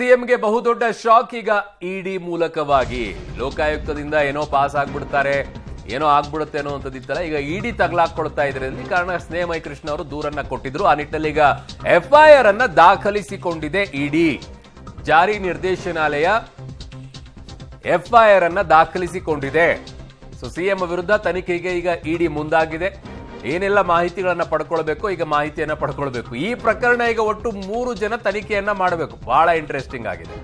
ಸಿಎಂಗೆ ಬಹುದೊಡ್ಡ ಶಾಕ್ ಈಗ ಇಡಿ ಮೂಲಕವಾಗಿ ಲೋಕಾಯುಕ್ತದಿಂದ ಏನೋ ಪಾಸ್ ಆಗ್ಬಿಡ್ತಾರೆ, ಏನೋ ಆಗ್ಬಿಡುತ್ತೆ ಅನ್ನೋ ಅಂತದಿತ್ತಲ್ಲ, ಈಗ ಇಡಿ ತಗಲಾಕೊಳ್ತಾ ಇದರಲ್ಲಿ ಕಾರಣ ಸ್ನೇಹ ಮೈ ಕೃಷ್ಣ ಅವರು ದೂರನ್ನ ಕೊಟ್ಟಿದ್ರು. ಆ ನಿಟ್ಟಿನಲ್ಲಿ ಈಗ ಎಫ್ಐಆರ್ ಅನ್ನ ದಾಖಲಿಸಿಕೊಂಡಿದೆ ಇಡಿ. ಜಾರಿ ನಿರ್ದೇಶನಾಲಯ ಎಫ್ಐಆರ್ ಅನ್ನ ದಾಖಲಿಸಿಕೊಂಡಿದೆ. ಸೊ ಸಿಎಂ ವಿರುದ್ಧ ತನಿಖೆಗೆ ಈಗ ಇಡಿ ಮುಂದಾಗಿದೆ. ಏನೆಲ್ಲ ಮಾಹಿತಿಗಳನ್ನ ಪಡ್ಕೊಳ್ಬೇಕು, ಈಗ ಮಾಹಿತಿಯನ್ನ ಪಡ್ಕೊಳ್ಬೇಕು. ಈ ಪ್ರಕರಣ ಈಗ ಒಟ್ಟು 3 ಜನ ತನಿಖೆಯನ್ನ ಮಾಡಬೇಕು. ಬಹಳ ಇಂಟ್ರೆಸ್ಟಿಂಗ್ ಆಗಿದೆ.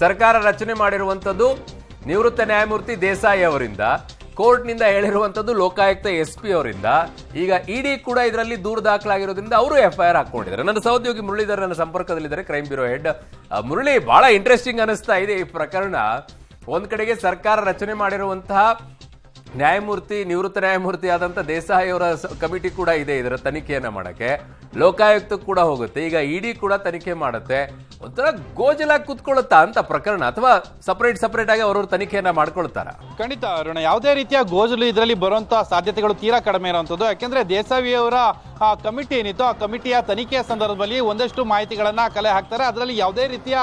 ಸರ್ಕಾರ ರಚನೆ ಮಾಡಿರುವಂತದ್ದು ನಿವೃತ್ತ ನ್ಯಾಯಮೂರ್ತಿ ದೇಸಾಯಿ ಅವರಿಂದ, ಕೋರ್ಟ್ನಿಂದ ಹೇಳಿರುವಂತದ್ದು ಲೋಕಾಯುಕ್ತ SP ಅವರಿಂದ. ಈಗ ಇಡಿ ಕೂಡ ಇದರಲ್ಲಿ ದೂರು ದಾಖಲಾಗಿರೋದ್ರಿಂದ ಅವರು ಎಫ್ಐಆರ್ ಹಾಕೊಂಡಿದ್ದಾರೆ. ನನ್ನ ಸಹೋದ್ಯೋಗಿ ಮುರಳೀಧರ್ ನನ್ನ ಸಂಪರ್ಕದಲ್ಲಿದ್ದಾರೆ, ಕ್ರೈಮ್ ಬ್ಯೂರೋ ಹೆಡ್. ಮುರಳಿ, ಬಹಳ ಇಂಟ್ರೆಸ್ಟಿಂಗ್ ಅನಿಸ್ತಾ ಇದೆ ಈ ಪ್ರಕರಣ. ಒಂದ್ ಕಡೆಗೆ ಸರ್ಕಾರ ರಚನೆ ಮಾಡಿರುವಂತಹ ನ್ಯಾಯಮೂರ್ತಿ, ನಿವೃತ್ತ ನ್ಯಾಯಮೂರ್ತಿ ಆದಂತ ದೇಸಾಯಿ ಅವರ ಕಮಿಟಿ ಕೂಡ ಇದೆ ಇದರ ತನಿಖೆಯನ್ನ ಮಾಡಕ್ಕೆ. ಲೋಕಾಯುಕ್ತ ಕೂಡ ಹೋಗುತ್ತೆ, ಈಗ ಇಡಿ ಕೂಡ ತನಿಖೆ ಮಾಡುತ್ತೆ. ಒಂಥರ ಗೋಜಲಾಗಿ ಕೂತ್ಕೊಳ್ಳುತ್ತಾ ಅಂತ ಪ್ರಕರಣ, ಅಥವಾ ಸಪರೇಟ್ ಆಗಿ ಅವ್ರವ್ರ ತನಿಖೆಯನ್ನ ಮಾಡ್ಕೊಳ್ತಾರ? ಖಂಡಿತ ಅರುಣ, ಯಾವುದೇ ರೀತಿಯ ಗೋಜಲು ಇದರಲ್ಲಿ ಬರುವಂತಹ ಸಾಧ್ಯತೆಗಳು ತೀರಾ ಕಡಿಮೆ ಇರುವಂತದ್ದು. ಯಾಕೆಂದ್ರೆ ದೇಸಾಯಿ ಅವರ ಕಮಿಟಿ ಏನಿತ್ತು, ಆ ಕಮಿಟಿಯ ತನಿಖೆಯ ಸಂದರ್ಭದಲ್ಲಿ ಒಂದಷ್ಟು ಮಾಹಿತಿಗಳನ್ನ ಕಲೆ ಹಾಕ್ತಾರೆ. ಅದರಲ್ಲಿ ಯಾವುದೇ ರೀತಿಯ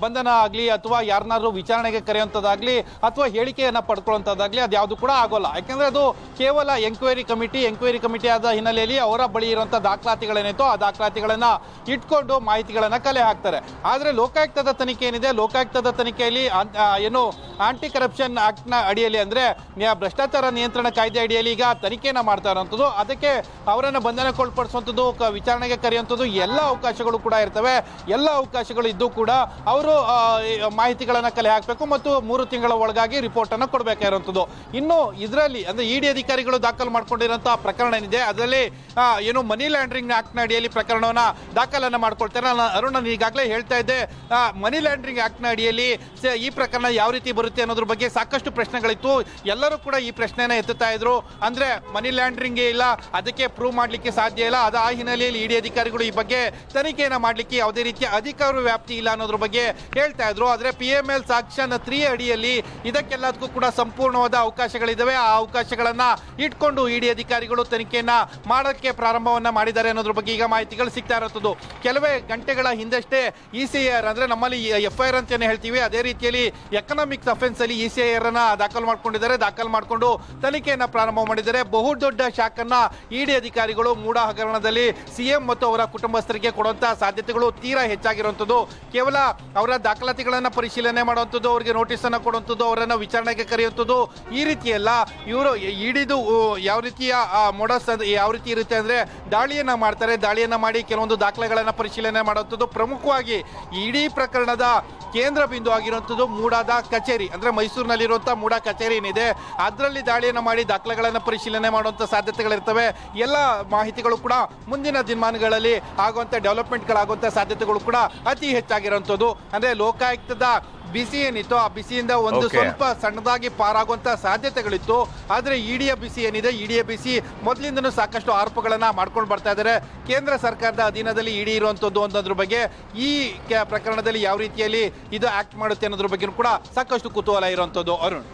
ಬಂಧನ ಆಗ್ಲಿ ಅಥವಾ ಯಾರನ್ನಾದ್ರೂ ವಿಚಾರಣೆಗೆ ಕರೆಯುವಂತದ್ದಾಗ್ಲಿ ಅಥವಾ ಹೇಳಿಕೆಯನ್ನ ಪಡ್ಕೊಳ್ಳುವಂತದ್ದಾಗ್ಲಿ ಅದ್ಯಾವುದು ಕೂಡ ಆಗೋಲ್ಲ. ಯಾಕೆಂದ್ರೆ ಅದು ಕೇವಲ ಎಂಕ್ವೈರಿ ಕಮಿಟಿ ಆದ ಹಿನ್ನೆಲೆಯಲ್ಲಿ ಅವರ ಬಳಿ ಇರುವಂತಹ ದಾಖಲಾತಿಗಳೇನಿತ್ತು ಆ ದಾಖಲಾತಿಗಳನ್ನ ಇಟ್ಕೊಂಡು ಮಾಹಿತಿಗಳನ್ನ ಕಲೆ ಹಾಕ್ತಾರೆ. ಆದ್ರೆ ಲೋಕಾಯುಕ್ತದ ತನಿಖೆ ಏನಿದೆ, ಲೋಕಾಯುಕ್ತದ ತನಿಖೆಯಲ್ಲಿ ಏನು ಆಂಟಿ ಕರಪ್ಷನ್ ಆಕ್ಟ್ ನ ಅಡಿಯಲ್ಲಿ, ಅಂದ್ರೆ ಭ್ರಷ್ಟಾಚಾರ ನಿಯಂತ್ರಣ ಕಾಯ್ದೆ ಅಡಿಯಲ್ಲಿ ಈಗ ತನಿಖೆಯನ್ನ ಮಾಡ್ತಾ ಇರುವಂತದ್ದು. ಅದಕ್ಕೆ ಅವರನ್ನ ಬಂಧನಕ್ಕೊಳಪಡಿಸುವಂಥದ್ದು, ವಿಚಾರಣೆಗೆ ಕರೆಯುವಂಥದ್ದು ಎಲ್ಲ ಅವಕಾಶಗಳು ಕೂಡ ಇರ್ತವೆ. ಎಲ್ಲ ಅವಕಾಶಗಳು ಇದ್ದು ಕೂಡ ಅವರು ಮಾಹಿತಿಗಳನ್ನ ಕಲೆ ಹಾಕಬೇಕು ಮತ್ತು 3 ತಿಂಗಳ ಒಳಗಾಗಿ ರಿಪೋರ್ಟ್ ಅನ್ನು ಕೊಡಬೇಕಾಗಿರುವಂಥದ್ದು. ಇನ್ನು ಇದರಲ್ಲಿ ಅಂದ್ರೆ ಇಡಿ ಅಧಿಕಾರಿಗಳು ದಾಖಲು ಮಾಡ್ಕೊಂಡಿರುವಂತಹ ಪ್ರಕರಣ ಏನಿದೆ, ಅದರಲ್ಲಿ ಏನು ಮನಿ ಲ್ಯಾಂಡ್ರಿಂಗ್ ಆಕ್ಟ್ ನ ಅಡಿಯಲ್ಲಿ ಪ್ರಕರಣವನ್ನ ದಾಖಲನ್ನ ಮಾಡ್ಕೊಳ್ತಾರೆ. ಅರುಣ್, ನಾನು ಈಗಾಗಲೇ ಹೇಳ್ತಾ ಇದ್ದೆ, ಮನಿ ಲ್ಯಾಂಡ್ರಿಂಗ್ ಆಕ್ಟ್ ನ ಅಡಿಯಲ್ಲಿ ಈ ಪ್ರಕರಣ ಯಾವ ರೀತಿ ಬರುತ್ತೆ ಅನ್ನೋದ್ರ ಬಗ್ಗೆ ಸಾಕಷ್ಟು ಪ್ರಶ್ನೆಗಳಿತ್ತು. ಎಲ್ಲರೂ ಕೂಡ ಈ ಪ್ರಶ್ನೆನ ಎತ್ತುತ್ತಾ ಇದ್ರು. ಅಂದ್ರೆ ಮನಿ ಲ್ಯಾಂಡ್ರಿಂಗ್ ಇಲ್ಲ, ಅದಕ್ಕೆ ಪ್ರೂವ್ ಮಾಡ್ಲಿಕ್ಕೆ ಸಾಧ್ಯ ಇಲ್ಲ. ಆ ಹಿನ್ನೆಲೆಯಲ್ಲಿ ಇಡಿ ಅಧಿಕಾರಿಗಳು ಈ ಬಗ್ಗೆ ತನಿಖೆಯನ್ನ ಮಾಡ್ಲಿಕ್ಕೆ ಯಾವುದೇ ರೀತಿಯ ಅಧಿಕಾರ ವ್ಯಾಪ್ತಿ ಇಲ್ಲ ಅನ್ನೋದ್ರ ಬಗ್ಗೆ ಹೇಳ್ತಾ ಇದ್ರು. ಆದ್ರೆ PML ಸೆಕ್ಷನ್ 3 ಅಡಿಯಲ್ಲಿ ಇದಕ್ಕೆಲ್ಲದಕ್ಕೂ ಕೂಡ ಸಂಪೂರ್ಣವಾದ ಅವಕಾಶಗಳಿದಾವೆ. ಆ ಅವಕಾಶಗಳನ್ನ ಇಟ್ಕೊಂಡು ಇಡಿ ಅಧಿಕಾರಿಗಳು ತನಿಖೆಯನ್ನ ಮಾಡೋಕ್ಕೆ ಪ್ರಾರಂಭವನ್ನ ಮಾಡಿದ್ದಾರೆ ಅನ್ನೋದ್ರ ಬಗ್ಗೆ ಈಗ ಮಾಹಿತಿಗಳು ಸಿಗ್ತಾ ಇರುತ್ತದೆ. ಕೆಲವೇ ಗಂಟೆಗಳ ಹಿಂದಷ್ಟೇ ECIR ಅಂದ್ರೆ ನಮ್ಮಲ್ಲಿ FIR ಅಂತಾನೆ ಹೇಳ್ತೀವಿ, ಅದೇ ರೀತಿಯಲ್ಲಿ ಎಕನಾಮಿಕ್ಸ್ ಅಫೆನ್ಸ್ ಅಲ್ಲಿ ECIR ಅನ್ನ ದಾಖಲು ಮಾಡಿಕೊಂಡು ತನಿಖೆಯನ್ನ ಪ್ರಾರಂಭ ಮಾಡಿದ್ದಾರೆ. ಬಹುದೊಡ್ಡ ಶಾಕ್ ಅನ್ನ ಇಡಿ ಅಧಿಕಾರಿಗಳು ಮೂಡ ಹಗರಣದಲ್ಲಿ ಸಿಎಂ ಮತ್ತು ಅವರ ಕುಟುಂಬಸ್ಥರಿಗೆ ಕೊಡುವಂತಹ ಸಾಧ್ಯತೆಗಳು ತೀರಾ ಹೆಚ್ಚಾಗಿರುವಂತದ್ದು. ಕೇವಲ ಅವರ ದಾಖಲಾತಿಗಳನ್ನ ಪರಿಶೀಲನೆ ಮಾಡುವಂಥದ್ದು, ಅವರಿಗೆ ನೋಟಿಸ್ ಅನ್ನ ಕೊಡುವಂಥದ್ದು, ಅವರನ್ನ ವಿಚಾರಣೆಗೆ ಕರೆಯುವಂಥದ್ದು, ಈ ರೀತಿಯೆಲ್ಲ ಇವರು ಇಡಿದು ಯಾವ ರೀತಿಯ ಮೊಡಸ್ ಯಾವ ರೀತಿ ಇರುತ್ತೆ ಅಂದ್ರೆ ದಾಳಿಯನ್ನ ಮಾಡ್ತಾರೆ. ದಾಳಿಯನ್ನ ಮಾಡಿ ಕೆಲವೊಂದು ದಾಖಲೆಗಳನ್ನ ಪರಿಶೀಲನೆ ಮಾಡುವಂಥದ್ದು. ಪ್ರಮುಖವಾಗಿ ಇಡೀ ಪ್ರಕರಣದ ಕೇಂದ್ರ ಬಿಂದು ಆಗಿರುವಂಥದ್ದು ಮೂಡಾದ ಕಚೇರಿ, ಅಂದ್ರೆ ಮೈಸೂರಿನಲ್ಲಿರುವಂತಹ ಮೂಡಾ ಕಚೇರಿ ಏನಿದೆ ಅದರಲ್ಲಿ ದಾಳಿಯನ್ನ ಮಾಡಿ ದಾಖಲೆಗಳನ್ನ ಪರಿಶೀಲನೆ ಮಾಡುವಂತ ಸಾಧ್ಯತೆಗಳಿರ್ತವೆ. ಎಲ್ಲ ಮಾಹಿತಿಗಳು ಕೂಡ ಮುಂದಿನ ದಿನಮಾನಗಳಲ್ಲಿ ಆಗುವಂತ ಡೆವಲಪ್ಮೆಂಟ್ಗಳಾಗುವಂತ ಸಾಧ್ಯತೆಗಳು ಕೂಡ ಅತಿ ಹೆಚ್ಚಾಗಿರುವಂತದ್ದು. ಅಂದ್ರೆ ಲೋಕಾಯುಕ್ತದ ಬಿಸಿ ಏನಿತ್ತು, ಆ ಬಿಸಿಯಿಂದ ಒಂದು ಸ್ವಲ್ಪ ಸಣ್ಣದಾಗಿ ಪಾರಾಗುವಂತ ಸಾಧ್ಯತೆಗಳಿತ್ತು. ಆದ್ರೆ ಇಡಿಯ ಬಿಸಿ ಏನಿದೆ, ಇಡಿಯ ಬಿಸಿ ಮೊದಲಿಂದನೂ ಸಾಕಷ್ಟು ಆರೋಪಗಳನ್ನ ಮಾಡ್ಕೊಂಡು ಬರ್ತಾ ಇದ್ದಾರೆ. ಕೇಂದ್ರ ಸರ್ಕಾರದ ಅಧೀನದಲ್ಲಿ ಇಡಿ ಇರುವಂತದ್ದು ಅನ್ನೋದ್ರ ಬಗ್ಗೆ, ಈ ಪ್ರಕರಣದಲ್ಲಿ ಯಾವ ರೀತಿಯಲ್ಲಿ ಇದು ಆಕ್ಟ್ ಮಾಡುತ್ತೆ ಅನ್ನೋದ್ರ ಬಗ್ಗೆ ಕೂಡ ಸಾಕಷ್ಟು ಕುತೂಹಲ ಇರುವಂತದ್ದು. ಅರುಣ್.